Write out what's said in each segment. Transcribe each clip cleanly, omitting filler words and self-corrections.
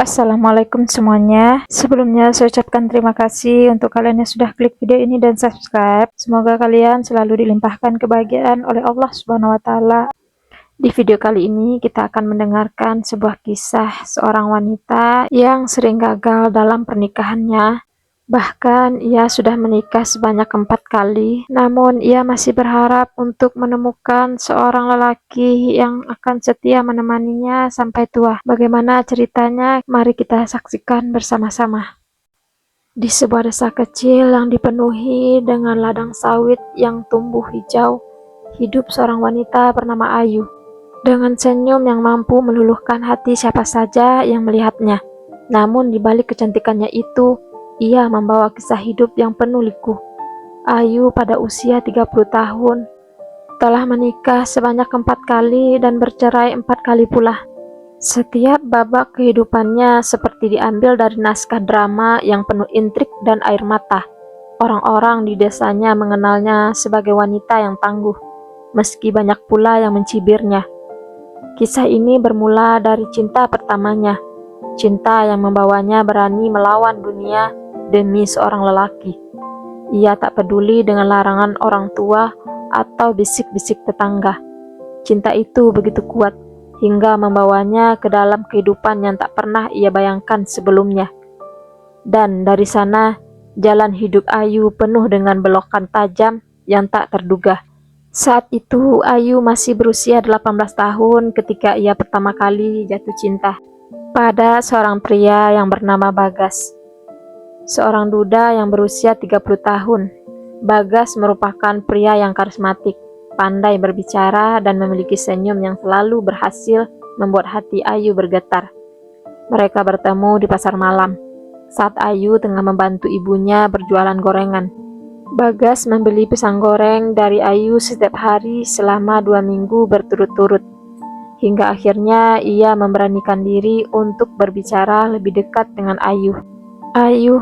Assalamualaikum semuanya. Sebelumnya saya ucapkan terima kasih untuk kalian yang sudah klik video ini dan subscribe. Semoga kalian selalu dilimpahkan kebahagiaan oleh Allah Subhanahu wa taala. Di video kali ini kita akan mendengarkan sebuah kisah seorang wanita yang sering gagal dalam pernikahannya. Bahkan ia sudah menikah sebanyak 4 kali, namun ia masih berharap untuk menemukan seorang lelaki yang akan setia menemaninya sampai tua. Bagaimana ceritanya? Mari kita saksikan bersama-sama. Di sebuah desa kecil yang dipenuhi dengan ladang sawit yang tumbuh hijau, hidup seorang wanita bernama Ayu. Dengan senyum yang mampu meluluhkan hati siapa saja yang melihatnya. Namun di balik kecantikannya itu, ia membawa kisah hidup yang penuh liku. Ayu pada usia 30 tahun, telah menikah sebanyak 4 kali dan bercerai 4 kali pula. Setiap babak kehidupannya seperti diambil dari naskah drama yang penuh intrik dan air mata. Orang-orang di desanya mengenalnya sebagai wanita yang tangguh, meski banyak pula yang mencibirnya. Kisah ini bermula dari cinta pertamanya, cinta yang membawanya berani melawan dunia demi seorang lelaki. Ia tak peduli dengan larangan orang tua atau bisik-bisik tetangga. Cinta itu begitu kuat hingga membawanya ke dalam kehidupan yang tak pernah ia bayangkan sebelumnya. Dan dari sana, jalan hidup Ayu penuh dengan belokan tajam yang tak terduga. Saat itu Ayu masih berusia 18 tahun ketika ia pertama kali jatuh cinta pada seorang pria yang bernama Bagas. Seorang duda yang berusia 30 tahun. Bagas merupakan pria yang karismatik, pandai berbicara dan memiliki senyum yang selalu berhasil membuat hati Ayu bergetar. Mereka bertemu di pasar malam saat Ayu tengah membantu ibunya berjualan gorengan. Bagas membeli pisang goreng dari Ayu setiap hari selama 2 minggu berturut-turut, hingga akhirnya ia memberanikan diri untuk berbicara lebih dekat dengan Ayu. "Ayu,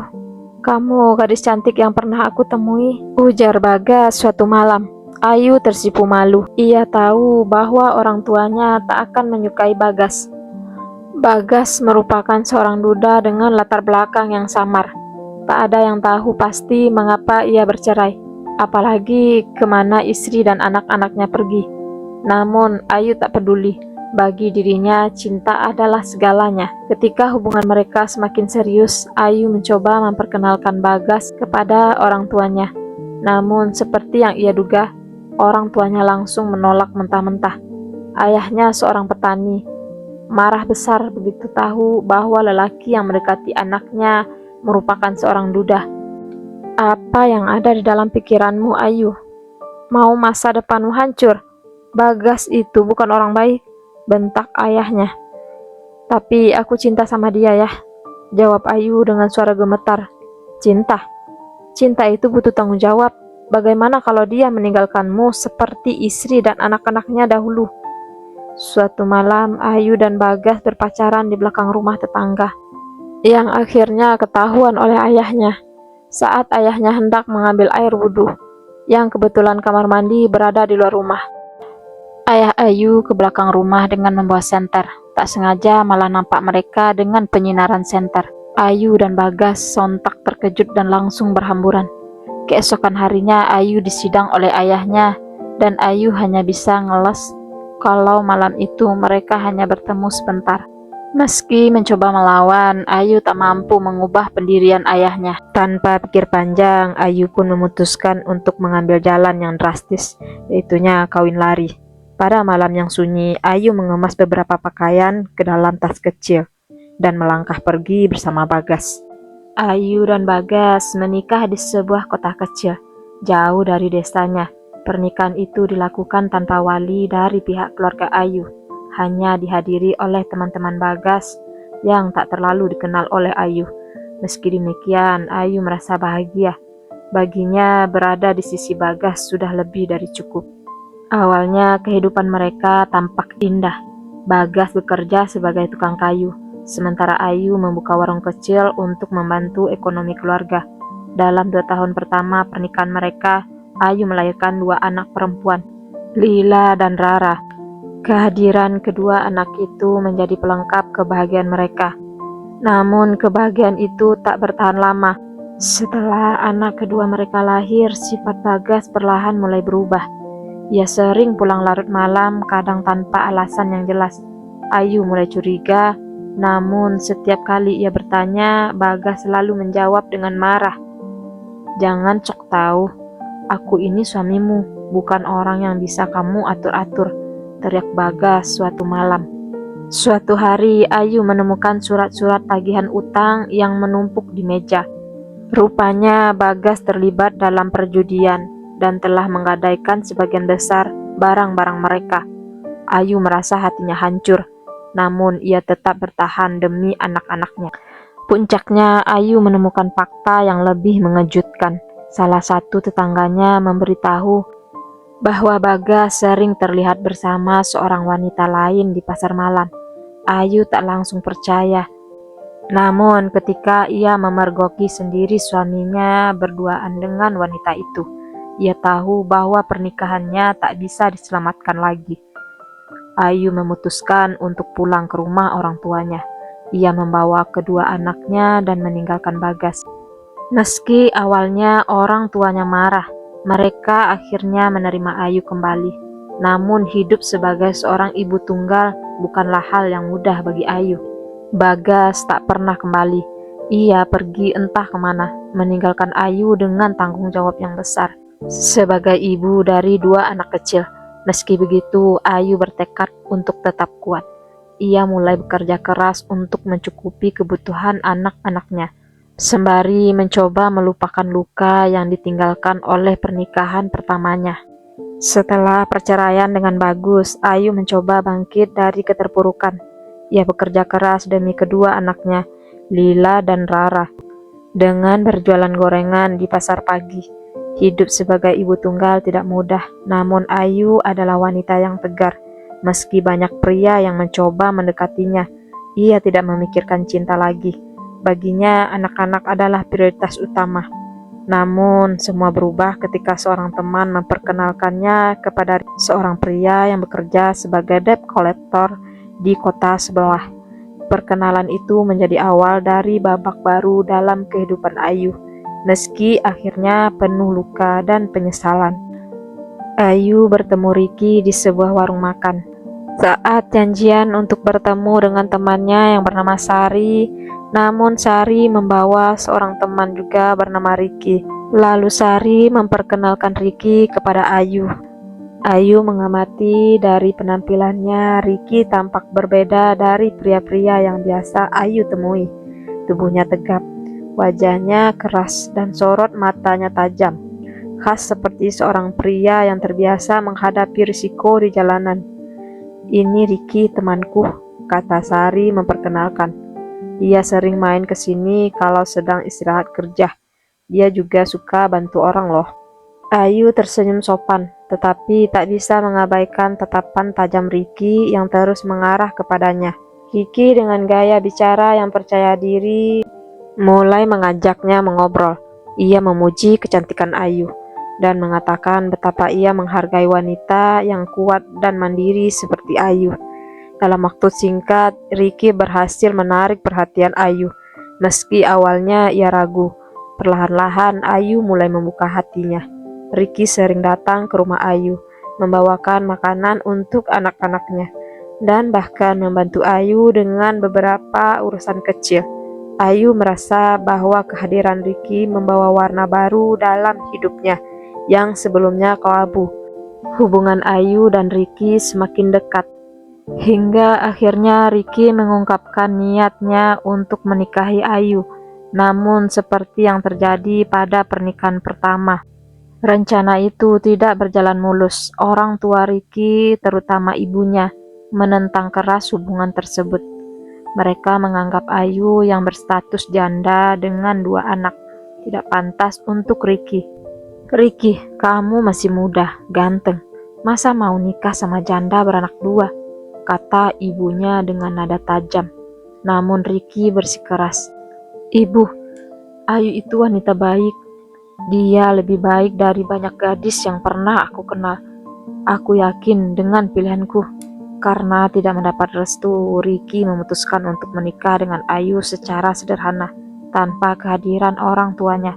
kamu gadis cantik yang pernah aku temui," ujar Bagas suatu malam. Ayu tersipu malu. Ia tahu bahwa orang tuanya tak akan menyukai Bagas. Bagas merupakan seorang duda dengan latar belakang yang samar. Tak ada yang tahu pasti mengapa ia bercerai, apalagi kemana istri dan anak-anaknya pergi. Namun Ayu tak peduli. Bagi dirinya, cinta adalah segalanya. Ketika hubungan mereka semakin serius, Ayu mencoba memperkenalkan Bagas kepada orang tuanya. Namun seperti yang ia duga, orang tuanya langsung menolak mentah-mentah. Ayahnya seorang petani, marah besar begitu tahu bahwa lelaki yang mendekati anaknya merupakan seorang duda. "Apa yang ada di dalam pikiranmu, Ayu? Mau masa depanmu hancur? Bagas itu bukan orang baik," bentak ayahnya. "Tapi aku cinta sama dia ya," jawab Ayu dengan suara gemetar. "Cinta? Cinta itu butuh tanggung jawab. Bagaimana kalau dia meninggalkanmu seperti istri dan anak-anaknya dahulu?" Suatu malam, Ayu dan Bagas berpacaran di belakang rumah tetangga, yang akhirnya ketahuan oleh ayahnya saat ayahnya hendak mengambil air wudhu, yang kebetulan kamar mandi berada di luar rumah. Ayah Ayu ke belakang rumah dengan membawa senter. Tak sengaja malah nampak mereka dengan penyinaran senter. Ayu dan Bagas sontak terkejut dan langsung berhamburan. Keesokan harinya Ayu disidang oleh ayahnya dan Ayu hanya bisa ngeles kalau malam itu mereka hanya bertemu sebentar. Meski mencoba melawan, Ayu tak mampu mengubah pendirian ayahnya. Tanpa pikir panjang, Ayu pun memutuskan untuk mengambil jalan yang drastis, yaitunya kawin lari. Pada malam yang sunyi, Ayu mengemas beberapa pakaian ke dalam tas kecil dan melangkah pergi bersama Bagas. Ayu dan Bagas menikah di sebuah kota kecil, jauh dari desanya. Pernikahan itu dilakukan tanpa wali dari pihak keluarga Ayu, hanya dihadiri oleh teman-teman Bagas yang tak terlalu dikenal oleh Ayu. Meski demikian, Ayu merasa bahagia. Baginya berada di sisi Bagas sudah lebih dari cukup. Awalnya kehidupan mereka tampak indah. Bagas bekerja sebagai tukang kayu, sementara Ayu membuka warung kecil untuk membantu ekonomi keluarga. Dalam 2 tahun pertama pernikahan mereka, Ayu melahirkan 2 anak perempuan, Lila dan Rara. Kehadiran kedua anak itu menjadi pelengkap kebahagiaan mereka. Namun kebahagiaan itu tak bertahan lama. Setelah anak kedua mereka lahir, sifat Bagas perlahan mulai berubah. Ia sering pulang larut malam, kadang tanpa alasan yang jelas. Ayu mulai curiga, namun setiap kali ia bertanya, Bagas selalu menjawab dengan marah. "Jangan sok tahu, aku ini suamimu, bukan orang yang bisa kamu atur-atur," teriak Bagas suatu malam. Suatu hari, Ayu menemukan surat-surat tagihan utang yang menumpuk di meja. Rupanya Bagas terlibat dalam perjudian dan telah menggadaikan sebagian besar barang-barang mereka. Ayu merasa hatinya hancur, namun ia tetap bertahan demi anak-anaknya. Puncaknya, Ayu menemukan fakta yang lebih mengejutkan. Salah satu tetangganya memberitahu bahwa Bagas sering terlihat bersama seorang wanita lain di pasar malam. Ayu tak langsung percaya. Namun ketika ia memergoki sendiri suaminya berduaan dengan wanita itu, ia tahu bahwa pernikahannya tak bisa diselamatkan lagi. Ayu memutuskan untuk pulang ke rumah orang tuanya. Ia membawa kedua anaknya dan meninggalkan Bagas. Meski awalnya orang tuanya marah, mereka akhirnya menerima Ayu kembali. Namun hidup sebagai seorang ibu tunggal bukanlah hal yang mudah bagi Ayu. Bagas tak pernah kembali. Ia pergi entah kemana, meninggalkan Ayu dengan tanggung jawab yang besar sebagai ibu dari dua anak kecil. Meski begitu, Ayu bertekad untuk tetap kuat. Ia mulai bekerja keras untuk mencukupi kebutuhan anak-anaknya, sembari mencoba melupakan luka yang ditinggalkan oleh pernikahan pertamanya. Setelah perceraian dengan Bagus, Ayu mencoba bangkit dari keterpurukan. Ia bekerja keras demi kedua anaknya, Lila dan Rara, dengan berjualan gorengan di pasar pagi. Hidup sebagai ibu tunggal tidak mudah, namun Ayu adalah wanita yang tegar. Meski banyak pria yang mencoba mendekatinya, ia tidak memikirkan cinta lagi. Baginya, anak-anak adalah prioritas utama. Namun, semua berubah ketika seorang teman memperkenalkannya kepada seorang pria yang bekerja sebagai debt collector di kota sebelah. Perkenalan itu menjadi awal dari babak baru dalam kehidupan Ayu, meski akhirnya penuh luka dan penyesalan. Ayu bertemu Ricky di sebuah warung makan. Saat janjian untuk bertemu dengan temannya yang bernama Sari, namun Sari membawa seorang teman juga bernama Ricky. Lalu Sari memperkenalkan Ricky kepada Ayu. Ayu mengamati dari penampilannya, Ricky tampak berbeda dari pria-pria yang biasa Ayu temui. Tubuhnya tegap, wajahnya keras, dan sorot matanya tajam, khas seperti seorang pria yang terbiasa menghadapi risiko di jalanan. "Ini Ricky, temanku," kata Sari memperkenalkan. "Dia sering main ke sini kalau sedang istirahat kerja. Dia juga suka bantu orang loh." Ayu tersenyum sopan, tetapi tak bisa mengabaikan tatapan tajam Ricky yang terus mengarah kepadanya. Ricky dengan gaya bicara yang percaya diri mulai mengajaknya mengobrol. Ia memuji kecantikan Ayu dan mengatakan betapa ia menghargai wanita yang kuat dan mandiri seperti Ayu. Dalam waktu singkat, Ricky berhasil menarik perhatian Ayu. Meski awalnya ia ragu, perlahan-lahan Ayu mulai membuka hatinya. Ricky sering datang ke rumah Ayu, membawakan makanan untuk anak-anaknya, dan bahkan membantu Ayu dengan beberapa urusan kecil. Ayu merasa bahwa kehadiran Ricky membawa warna baru dalam hidupnya yang sebelumnya kelabu. Hubungan Ayu dan Ricky semakin dekat, hingga akhirnya Ricky mengungkapkan niatnya untuk menikahi Ayu. Namun seperti yang terjadi pada pernikahan pertama, rencana itu tidak berjalan mulus. Orang tua Ricky, terutama ibunya, menentang keras hubungan tersebut. Mereka menganggap Ayu yang berstatus janda dengan dua anak tidak pantas untuk Ricky. "Ricky, kamu masih muda, ganteng. Masa mau nikah sama janda beranak dua?" kata ibunya dengan nada tajam. Namun Ricky bersikeras, "Ibu, Ayu itu wanita baik. Dia lebih baik dari banyak gadis yang pernah aku kenal. Aku yakin dengan pilihanku." Karena tidak mendapat restu, Ricky memutuskan untuk menikah dengan Ayu secara sederhana, tanpa kehadiran orang tuanya.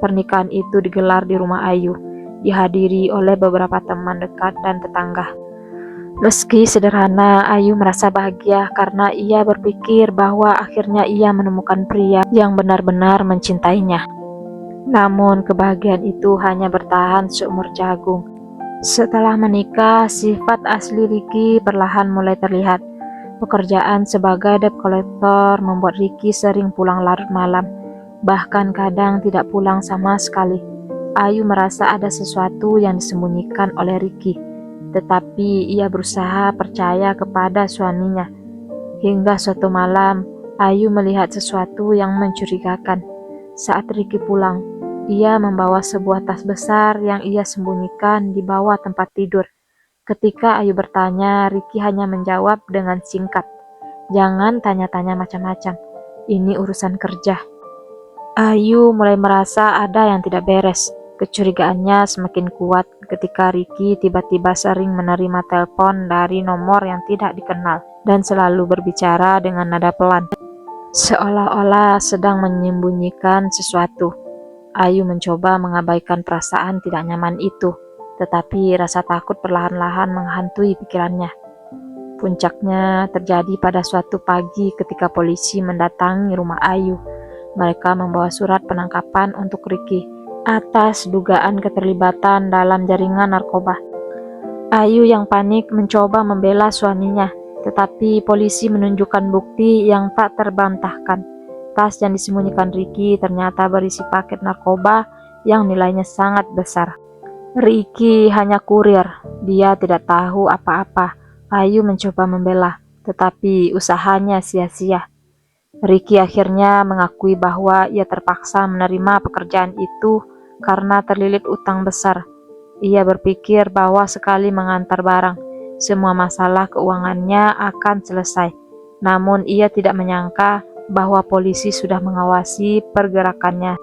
Pernikahan itu digelar di rumah Ayu, dihadiri oleh beberapa teman dekat dan tetangga. Meski sederhana, Ayu merasa bahagia karena ia berpikir bahwa akhirnya ia menemukan pria yang benar-benar mencintainya. Namun kebahagiaan itu hanya bertahan seumur jagung. Setelah menikah, sifat asli Ricky perlahan mulai terlihat. Pekerjaan sebagai debt collector membuat Ricky sering pulang larut malam, bahkan kadang tidak pulang sama sekali. Ayu merasa ada sesuatu yang disembunyikan oleh Ricky, tetapi ia berusaha percaya kepada suaminya. Hingga suatu malam, Ayu melihat sesuatu yang mencurigakan. Saat Ricky pulang, ia membawa sebuah tas besar yang ia sembunyikan di bawah tempat tidur. Ketika Ayu bertanya, Ricky hanya menjawab dengan singkat, "Jangan tanya-tanya macam-macam, ini urusan kerja." Ayu mulai merasa ada yang tidak beres. Kecurigaannya semakin kuat ketika Ricky tiba-tiba sering menerima telepon dari nomor yang tidak dikenal dan selalu berbicara dengan nada pelan, seolah-olah sedang menyembunyikan sesuatu. Ayu mencoba mengabaikan perasaan tidak nyaman itu, tetapi rasa takut perlahan-lahan menghantui pikirannya. Puncaknya terjadi pada suatu pagi ketika polisi mendatangi rumah Ayu. Mereka membawa surat penangkapan untuk Ricky atas dugaan keterlibatan dalam jaringan narkoba. Ayu yang panik mencoba membela suaminya, tetapi polisi menunjukkan bukti yang tak terbantahkan. Tas yang disembunyikan Ricky ternyata berisi paket narkoba yang nilainya sangat besar. Ricky hanya kurir, dia tidak tahu apa-apa. Ayu mencoba membela, tetapi usahanya sia-sia. Ricky akhirnya mengakui bahwa ia terpaksa menerima pekerjaan itu karena terlilit utang besar. Ia berpikir bahwa sekali mengantar barang, semua masalah keuangannya akan selesai. Namun ia tidak menyangka bahwa polisi sudah mengawasi pergerakannya.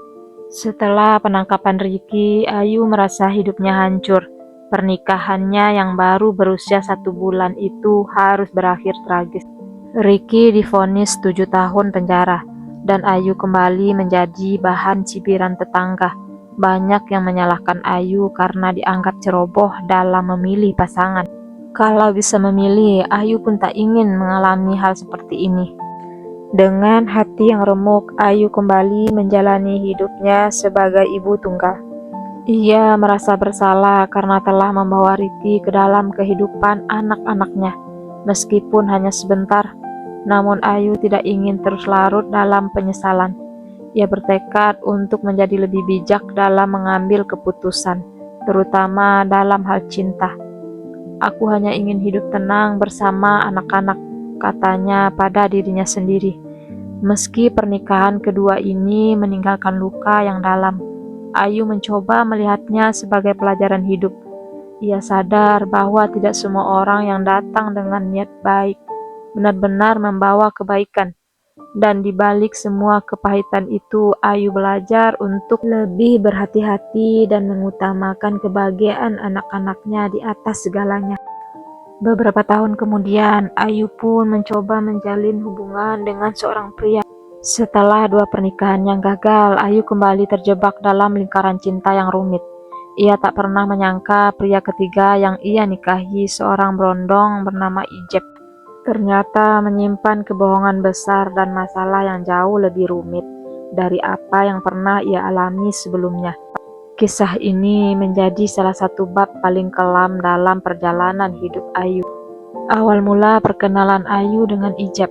Setelah penangkapan Ricky, Ayu merasa hidupnya hancur. Pernikahannya yang baru berusia 1 bulan itu harus berakhir tragis. Ricky divonis 7 tahun penjara, dan Ayu kembali menjadi bahan cibiran tetangga. Banyak yang menyalahkan Ayu karena dianggap ceroboh dalam memilih pasangan. Kalau bisa memilih, Ayu pun tak ingin mengalami hal seperti ini. Dengan hati yang remuk, Ayu kembali menjalani hidupnya sebagai ibu tunggal. Ia merasa bersalah karena telah membawa Ricky ke dalam kehidupan anak-anaknya, meskipun hanya sebentar. Namun Ayu tidak ingin terus larut dalam penyesalan. Ia bertekad untuk menjadi lebih bijak dalam mengambil keputusan, terutama dalam hal cinta. "Aku hanya ingin hidup tenang bersama anak-anak," katanya pada dirinya sendiri. Meski pernikahan kedua ini meninggalkan luka yang dalam, Ayu mencoba melihatnya sebagai pelajaran hidup. Ia sadar bahwa tidak semua orang yang datang dengan niat baik benar-benar membawa kebaikan. Dan di balik semua kepahitan itu, Ayu belajar untuk lebih berhati-hati dan mengutamakan kebahagiaan anak-anaknya di atas segalanya. Beberapa tahun kemudian, Ayu pun mencoba menjalin hubungan dengan seorang pria. Setelah 2 pernikahan yang gagal, Ayu kembali terjebak dalam lingkaran cinta yang rumit. Ia tak pernah menyangka pria ketiga yang ia nikahi, seorang berondong bernama Ijep, ternyata menyimpan kebohongan besar dan masalah yang jauh lebih rumit dari apa yang pernah ia alami sebelumnya. Kisah ini menjadi salah satu bab paling kelam dalam perjalanan hidup Ayu. Awal mula perkenalan Ayu dengan Ijep.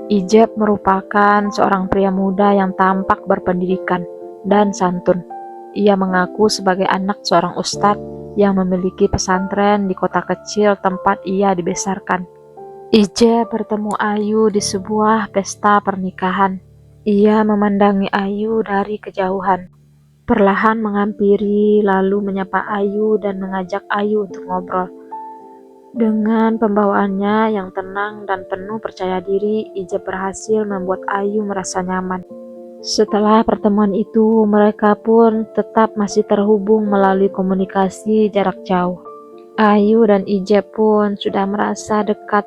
Ijep merupakan seorang pria muda yang tampak berpendidikan dan santun. Ia mengaku sebagai anak seorang ustadz yang memiliki pesantren di kota kecil tempat ia dibesarkan. Ijep bertemu Ayu di sebuah pesta pernikahan. Ia memandangi Ayu dari kejauhan, perlahan menghampiri lalu menyapa Ayu dan mengajak Ayu untuk ngobrol. Dengan pembawaannya yang tenang dan penuh percaya diri, Ijep berhasil membuat Ayu merasa nyaman. Setelah pertemuan itu, mereka pun tetap masih terhubung melalui komunikasi jarak jauh. Ayu dan Ijep pun sudah merasa dekat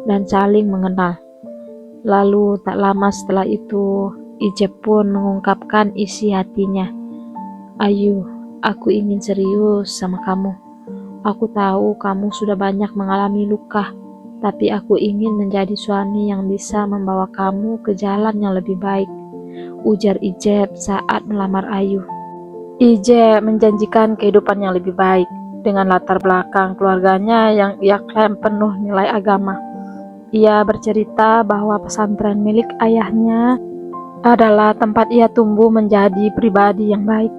dan saling mengenal. Lalu tak lama setelah itu, Ijep pun mengungkapkan isi hatinya. Ayu, aku ingin serius sama kamu. Aku tahu kamu sudah banyak mengalami luka, tapi aku ingin menjadi suami yang bisa membawa kamu ke jalan yang lebih baik, ujar Ijep saat melamar Ayu. Ijep menjanjikan kehidupan yang lebih baik dengan latar belakang keluarganya yang ia klaim penuh nilai agama. Ia bercerita bahwa pesantren milik ayahnya adalah tempat ia tumbuh menjadi pribadi yang baik.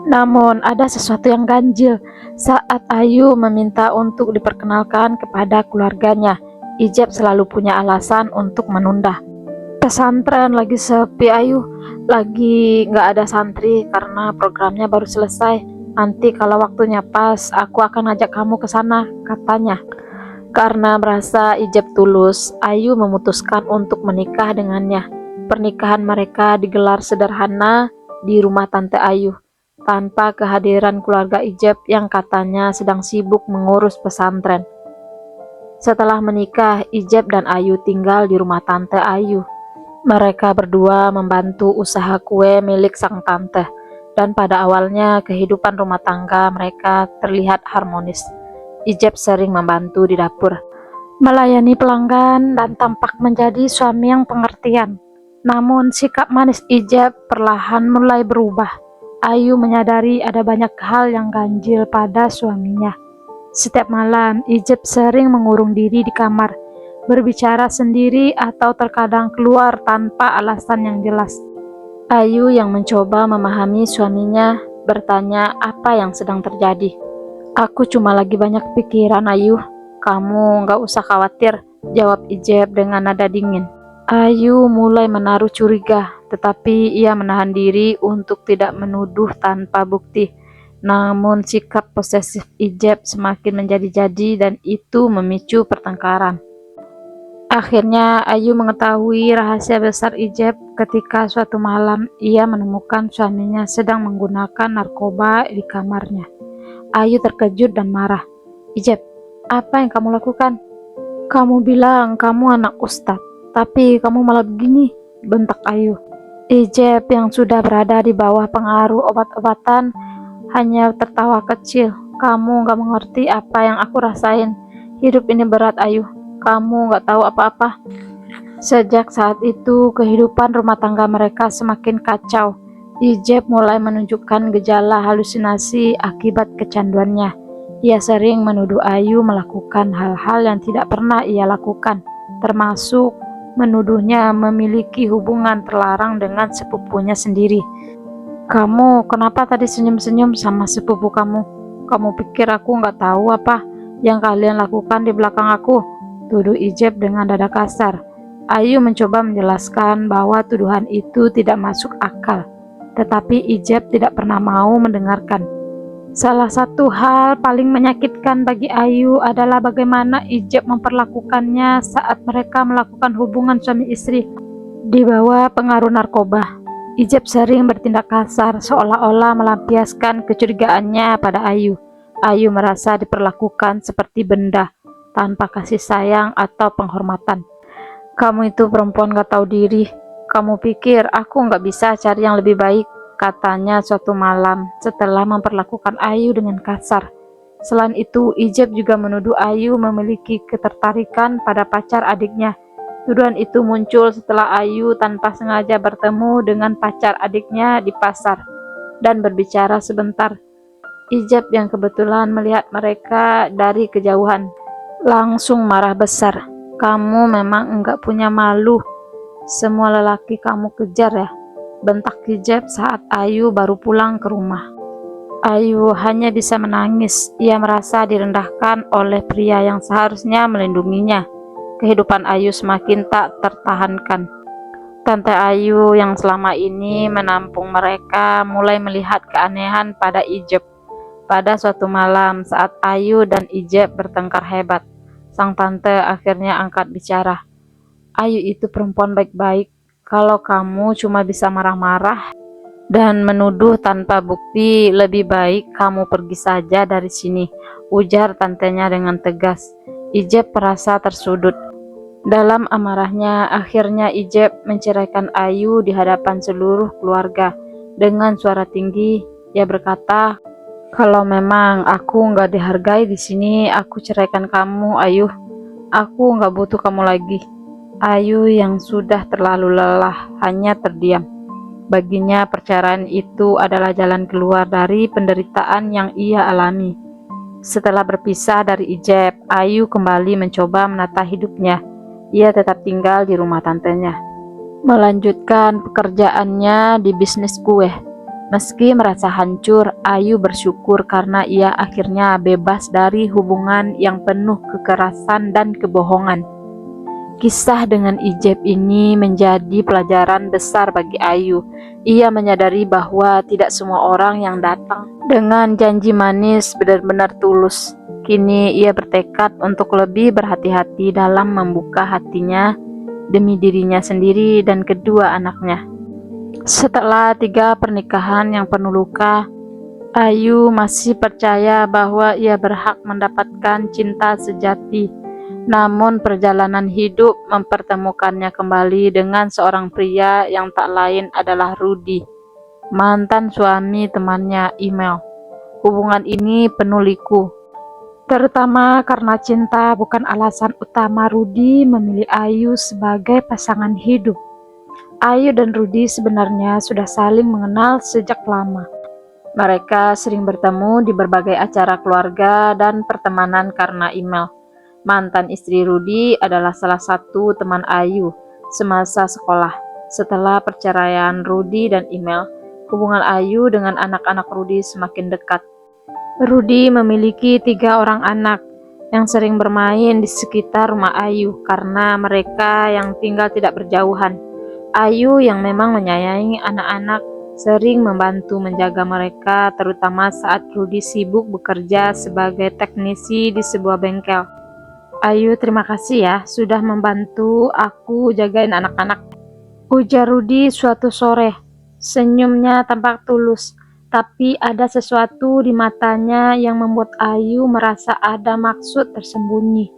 Namun ada sesuatu yang ganjil saat Ayu meminta untuk diperkenalkan kepada keluarganya. Ijep selalu punya alasan untuk menunda. Pesantren lagi sepi Ayu, lagi nggak ada santri karena programnya baru selesai. Nanti kalau waktunya pas, aku akan ajak kamu ke sana, katanya. Karena merasa Ijep tulus, Ayu memutuskan untuk menikah dengannya. Pernikahan mereka digelar sederhana di rumah Tante Ayu, tanpa kehadiran keluarga Ijep yang katanya sedang sibuk mengurus pesantren. Setelah menikah, Ijep dan Ayu tinggal di rumah Tante Ayu. Mereka berdua membantu usaha kue milik sang tante, dan pada awalnya kehidupan rumah tangga mereka terlihat harmonis. Ijep sering membantu di dapur, melayani pelanggan, dan tampak menjadi suami yang pengertian. Namun sikap manis Ijep perlahan mulai berubah. Ayu menyadari ada banyak hal yang ganjil pada suaminya. Setiap malam, Ijep sering mengurung diri di kamar, berbicara sendiri atau terkadang keluar tanpa alasan yang jelas. Ayu yang mencoba memahami suaminya bertanya apa yang sedang terjadi. Aku cuma lagi banyak pikiran, Ayu. Kamu nggak usah khawatir, jawab Ijep dengan nada dingin. Ayu mulai menaruh curiga, tetapi ia menahan diri untuk tidak menuduh tanpa bukti. Namun sikap posesif Ijep semakin menjadi-jadi dan itu memicu pertengkaran. Akhirnya Ayu mengetahui rahasia besar Ijep ketika suatu malam ia menemukan suaminya sedang menggunakan narkoba di kamarnya. Ayu terkejut dan marah. Ijep, apa yang kamu lakukan? Kamu bilang kamu anak ustadz, tapi kamu malah begini, bentak Ayu. Ijep yang sudah berada di bawah pengaruh obat-obatan hanya tertawa kecil. Kamu gak mengerti apa yang aku rasain. Hidup ini berat, Ayu. Kamu gak tahu apa-apa. Sejak saat itu, kehidupan rumah tangga mereka semakin kacau. Ijep mulai menunjukkan gejala halusinasi akibat kecanduannya. Ia sering menuduh Ayu melakukan hal-hal yang tidak pernah ia lakukan, termasuk menuduhnya memiliki hubungan terlarang dengan sepupunya sendiri. Kamu kenapa tadi senyum-senyum sama sepupu kamu? Kamu pikir aku nggak tahu apa yang kalian lakukan di belakang aku? Tuduh Ijep dengan nada kasar. Ayu mencoba menjelaskan bahwa tuduhan itu tidak masuk akal, tetapi Ijep tidak pernah mau mendengarkan. Salah satu hal paling menyakitkan bagi Ayu adalah bagaimana Ijep memperlakukannya saat mereka melakukan hubungan suami istri di bawah pengaruh narkoba. Ijep sering bertindak kasar seolah-olah melampiaskan kecurigaannya pada Ayu. Ayu merasa diperlakukan seperti benda tanpa kasih sayang atau penghormatan. Kamu itu perempuan gak tahu diri. Kamu pikir aku gak bisa cari yang lebih baik, katanya suatu malam setelah memperlakukan Ayu dengan kasar. Selain itu, Ijep juga menuduh Ayu memiliki ketertarikan pada pacar adiknya. Tuduhan itu muncul setelah Ayu tanpa sengaja bertemu dengan pacar adiknya di pasar dan berbicara sebentar. Ijep yang kebetulan melihat mereka dari kejauhan langsung marah besar. Kamu memang enggak punya malu. Semua lelaki kamu kejar ya, bentak Ijep saat Ayu baru pulang ke rumah. Ayu hanya bisa menangis. Ia merasa direndahkan oleh pria yang seharusnya melindunginya. Kehidupan Ayu semakin tak tertahankan. Tante Ayu yang selama ini menampung mereka mulai melihat keanehan pada Ijep. Pada suatu malam saat Ayu dan Ijep bertengkar hebat, sang tante akhirnya angkat bicara. Ayu itu perempuan baik-baik. Kalau kamu cuma bisa marah-marah dan menuduh tanpa bukti, lebih baik kamu pergi saja dari sini. ujar tantenya dengan tegas. Ijep merasa tersudut. Dalam amarahnya, akhirnya Ijep menceraikan Ayu di hadapan seluruh keluarga. Dengan suara tinggi, ia berkata, "Kalau memang aku nggak dihargai di sini, aku ceraikan kamu, Ayu. Aku nggak butuh kamu lagi." Ayu yang sudah terlalu lelah hanya terdiam. Baginya perceraian itu adalah jalan keluar dari penderitaan yang ia alami. Setelah berpisah dari Ijep, Ayu kembali mencoba menata hidupnya. Ia tetap tinggal di rumah tantenya, melanjutkan pekerjaannya di bisnis kue. Meski merasa hancur, Ayu bersyukur karena ia akhirnya bebas dari hubungan yang penuh kekerasan dan kebohongan. Kisah dengan Ijep ini menjadi pelajaran besar bagi Ayu. Ia menyadari bahwa tidak semua orang yang datang dengan janji manis benar-benar tulus. Kini ia bertekad untuk lebih berhati-hati dalam membuka hatinya demi dirinya sendiri dan kedua anaknya. Setelah 3 pernikahan yang penuh luka, Ayu masih percaya bahwa ia berhak mendapatkan cinta sejati. Namun perjalanan hidup mempertemukannya kembali dengan seorang pria yang tak lain adalah Rudy, mantan suami temannya Email. Hubungan ini penuh liku, terutama karena cinta bukan alasan utama Rudy memilih Ayu sebagai pasangan hidup. Ayu dan Rudy sebenarnya sudah saling mengenal sejak lama. Mereka sering bertemu di berbagai acara keluarga dan pertemanan karena Email. Mantan istri Rudy adalah salah satu teman Ayu semasa sekolah. Setelah perceraian Rudy dan Email, hubungan Ayu dengan anak-anak Rudy semakin dekat. Rudy memiliki 3 orang anak yang sering bermain di sekitar rumah Ayu karena mereka yang tinggal tidak berjauhan. Ayu yang memang menyayangi anak-anak sering membantu menjaga mereka, terutama saat Rudy sibuk bekerja sebagai teknisi di sebuah bengkel. "Ayu, terima kasih ya sudah membantu aku jagain anak-anak," ujar Rudy suatu sore. Senyumnya tampak tulus, tapi ada sesuatu di matanya yang membuat Ayu merasa ada maksud tersembunyi.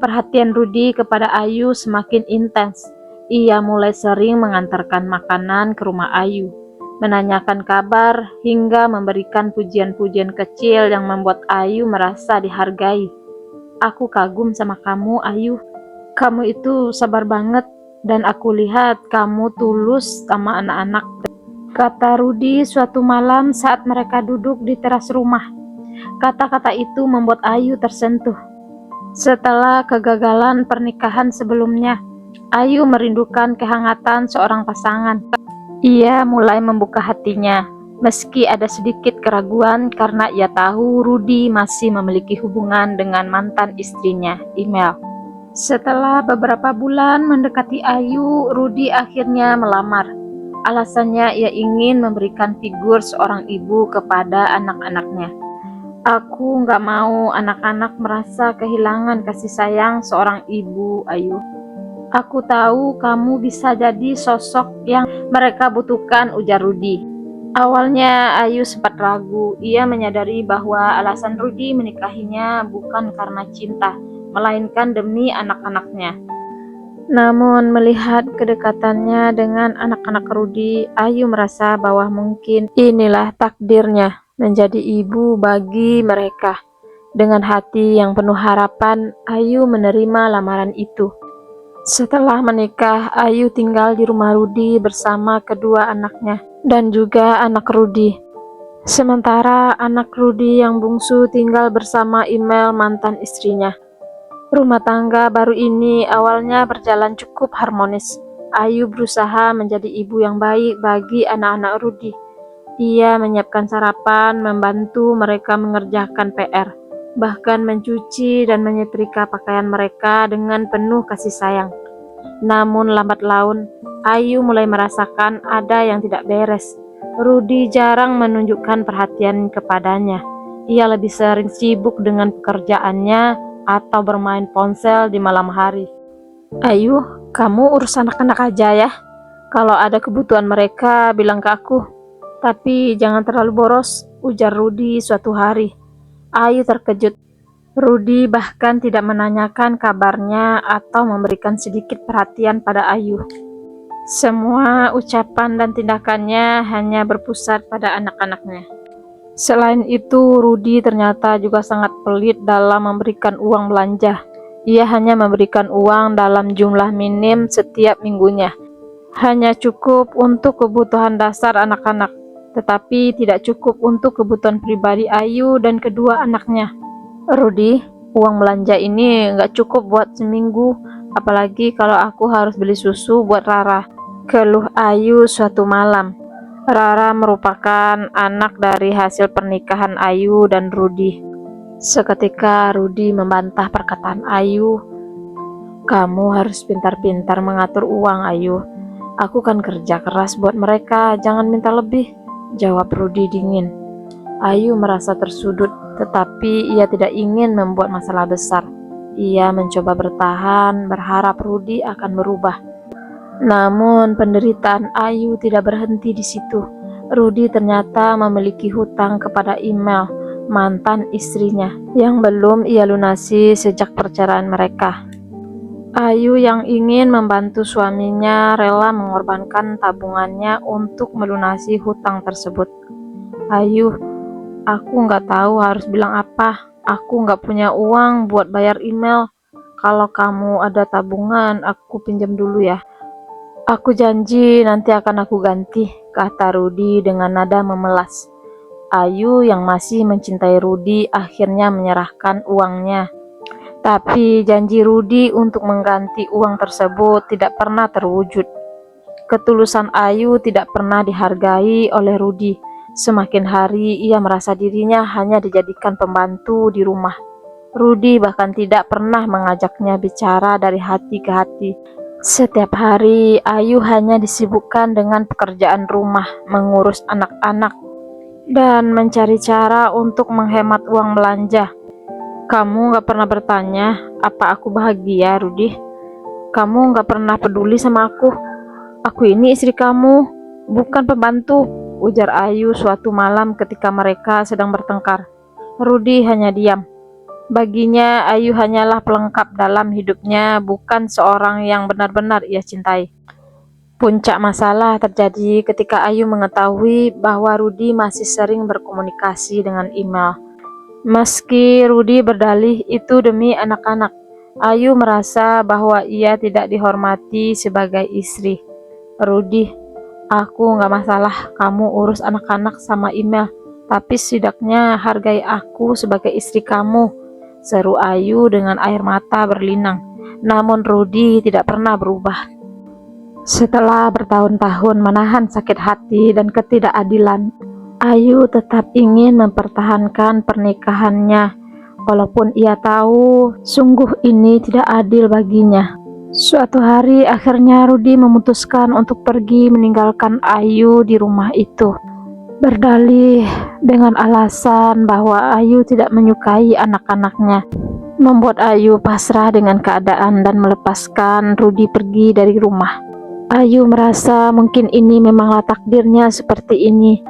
Perhatian Rudy kepada Ayu semakin intens. Ia mulai sering mengantarkan makanan ke rumah Ayu, menanyakan kabar, hingga memberikan pujian-pujian kecil yang membuat Ayu merasa dihargai. "Aku kagum sama kamu, Ayu. Kamu itu sabar banget, dan aku lihat kamu tulus sama anak-anak," kata Rudy suatu malam saat mereka duduk di teras rumah. Kata-kata itu membuat Ayu tersentuh. Setelah kegagalan pernikahan sebelumnya, Ayu merindukan kehangatan seorang pasangan. Ia mulai membuka hatinya, meski ada sedikit keraguan karena ia tahu Rudy masih memiliki hubungan dengan mantan istrinya, Email. Setelah beberapa bulan mendekati Ayu, Rudy akhirnya melamar. Alasannya ia ingin memberikan figur seorang ibu kepada anak-anaknya. "Aku nggak mau anak-anak merasa kehilangan kasih sayang seorang ibu, Ayu. Aku tahu kamu bisa jadi sosok yang mereka butuhkan," ujar Rudy. Awalnya Ayu sempat ragu. Ia menyadari bahwa alasan Rudy menikahinya bukan karena cinta, melainkan demi anak-anaknya. Namun melihat kedekatannya dengan anak-anak Rudy, Ayu merasa bahwa mungkin inilah takdirnya menjadi ibu bagi mereka. Dengan hati yang penuh harapan, Ayu menerima lamaran itu. Setelah menikah, Ayu tinggal di rumah Rudy bersama kedua anaknya dan juga anak Rudy. Sementara anak Rudy yang bungsu tinggal bersama Email, mantan istrinya. Rumah tangga baru ini awalnya berjalan cukup harmonis. Ayu berusaha menjadi ibu yang baik bagi anak-anak Rudy. Ia menyiapkan sarapan, membantu mereka mengerjakan PR, bahkan mencuci dan menyetrika pakaian mereka dengan penuh kasih sayang. Namun lambat laun, Ayu mulai merasakan ada yang tidak beres. Rudy jarang menunjukkan perhatian kepadanya. Ia lebih sering sibuk dengan pekerjaannya atau bermain ponsel di malam hari. "Ayu, kamu urus anak-anak aja ya. Kalau ada kebutuhan mereka, bilang ke aku. Tapi jangan terlalu boros," ujar Rudy suatu hari. Ayu terkejut. Rudi bahkan tidak menanyakan kabarnya atau memberikan sedikit perhatian pada Ayu. Semua ucapan dan tindakannya hanya berpusat pada anak-anaknya. Selain itu, Rudi ternyata juga sangat pelit dalam memberikan uang belanja. Ia hanya memberikan uang dalam jumlah minim setiap minggunya. Hanya cukup untuk kebutuhan dasar anak-anak, tetapi tidak cukup untuk kebutuhan pribadi Ayu dan kedua anaknya. Rudi, uang belanja ini nggak cukup buat seminggu, apalagi kalau aku harus beli susu buat Rara, keluh Ayu suatu malam. Rara merupakan anak dari hasil pernikahan Ayu dan Rudi. Seketika Rudi membantah perkataan Ayu. Kamu harus pintar-pintar mengatur uang, Ayu. Aku kan kerja keras buat mereka, jangan minta lebih, jawab Rudi dingin. Ayu merasa tersudut, tetapi ia tidak ingin membuat masalah besar. Ia mencoba bertahan, berharap Rudi akan berubah. Namun penderitaan Ayu tidak berhenti di situ. Rudi ternyata memiliki hutang kepada email mantan istrinya yang belum ia lunasi sejak perceraian mereka. Ayu yang ingin membantu suaminya rela mengorbankan tabungannya untuk melunasi hutang tersebut. Ayu, aku nggak tahu harus bilang apa. Aku nggak punya uang buat bayar email. Kalau kamu ada tabungan, aku pinjam dulu ya. Aku janji nanti akan aku ganti, kata Rudi dengan nada memelas. Ayu yang masih mencintai Rudi akhirnya menyerahkan uangnya. Tapi janji Rudi untuk mengganti uang tersebut tidak pernah terwujud. Ketulusan Ayu tidak pernah dihargai oleh Rudi. Semakin hari ia merasa dirinya hanya dijadikan pembantu di rumah. Rudi bahkan tidak pernah mengajaknya bicara dari hati ke hati. Setiap hari Ayu hanya disibukkan dengan pekerjaan rumah, mengurus anak-anak, dan mencari cara untuk menghemat uang belanja. Kamu gak pernah bertanya apa aku bahagia, Rudi? Kamu gak pernah peduli sama aku. Aku ini istri kamu, bukan pembantu, ujar Ayu suatu malam ketika mereka sedang bertengkar. Rudi hanya diam. Baginya Ayu hanyalah pelengkap dalam hidupnya, bukan seorang yang benar-benar ia cintai. Puncak masalah terjadi ketika Ayu mengetahui bahwa Rudi masih sering berkomunikasi dengan email. Meski Rudi berdalih itu demi anak-anak, Ayu merasa bahwa ia tidak dihormati sebagai istri. Rudi, aku gak masalah kamu urus anak-anak sama email, tapi setidaknya hargai aku sebagai istri kamu, seru Ayu dengan air mata berlinang. Namun Rudi tidak pernah berubah. Setelah bertahun-tahun menahan sakit hati dan ketidakadilan, Ayu tetap ingin mempertahankan pernikahannya, walaupun ia tahu sungguh ini tidak adil baginya. Suatu hari akhirnya Rudi memutuskan untuk pergi meninggalkan Ayu di rumah itu. Berdalih dengan alasan bahwa Ayu tidak menyukai anak-anaknya, membuat Ayu pasrah dengan keadaan dan melepaskan Rudi pergi dari rumah. Ayu merasa mungkin ini memanglah takdirnya seperti ini.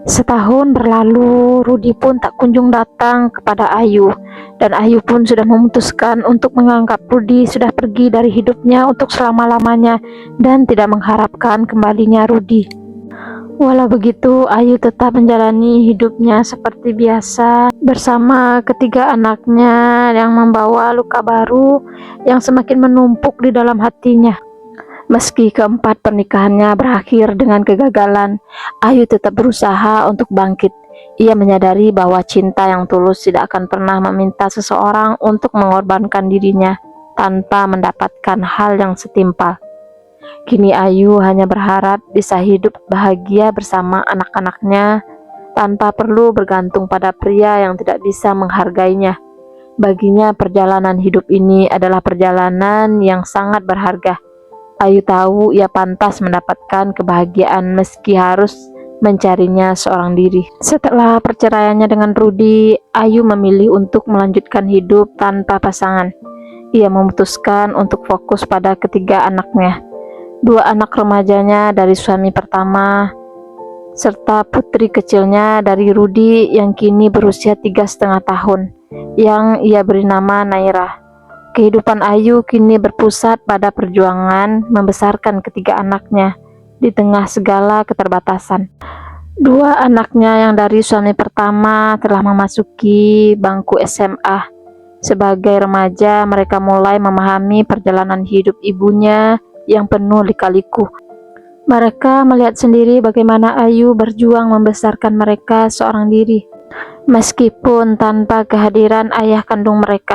Setahun berlalu, Rudi pun tak kunjung datang kepada Ayu, dan Ayu pun sudah memutuskan untuk menganggap Rudi sudah pergi dari hidupnya untuk selama-lamanya dan tidak mengharapkan kembalinya Rudi. Walau begitu, Ayu tetap menjalani hidupnya seperti biasa bersama ketiga anaknya yang membawa luka baru yang semakin menumpuk di dalam hatinya. Meski keempat pernikahannya berakhir dengan kegagalan, Ayu tetap berusaha untuk bangkit. Ia menyadari bahwa cinta yang tulus tidak akan pernah meminta seseorang untuk mengorbankan dirinya tanpa mendapatkan hal yang setimpal. Kini Ayu hanya berharap bisa hidup bahagia bersama anak-anaknya tanpa perlu bergantung pada pria yang tidak bisa menghargainya. Baginya perjalanan hidup ini adalah perjalanan yang sangat berharga. Ayu tahu ia pantas mendapatkan kebahagiaan meski harus mencarinya seorang diri. Setelah perceraiannya dengan Rudi, Ayu memilih untuk melanjutkan hidup tanpa pasangan. Ia memutuskan untuk fokus pada ketiga anaknya, 2 anak remajanya dari suami pertama, serta putri kecilnya dari Rudi yang kini berusia 3,5 tahun. yang ia beri nama Nairah. Kehidupan Ayu kini berpusat pada perjuangan membesarkan ketiga anaknya di tengah segala keterbatasan. Dua anaknya yang dari suami pertama telah memasuki bangku SMA. Sebagai remaja, mereka mulai memahami perjalanan hidup ibunya yang penuh lika-liku. Mereka melihat sendiri bagaimana Ayu berjuang membesarkan mereka seorang diri, meskipun tanpa kehadiran ayah kandung mereka.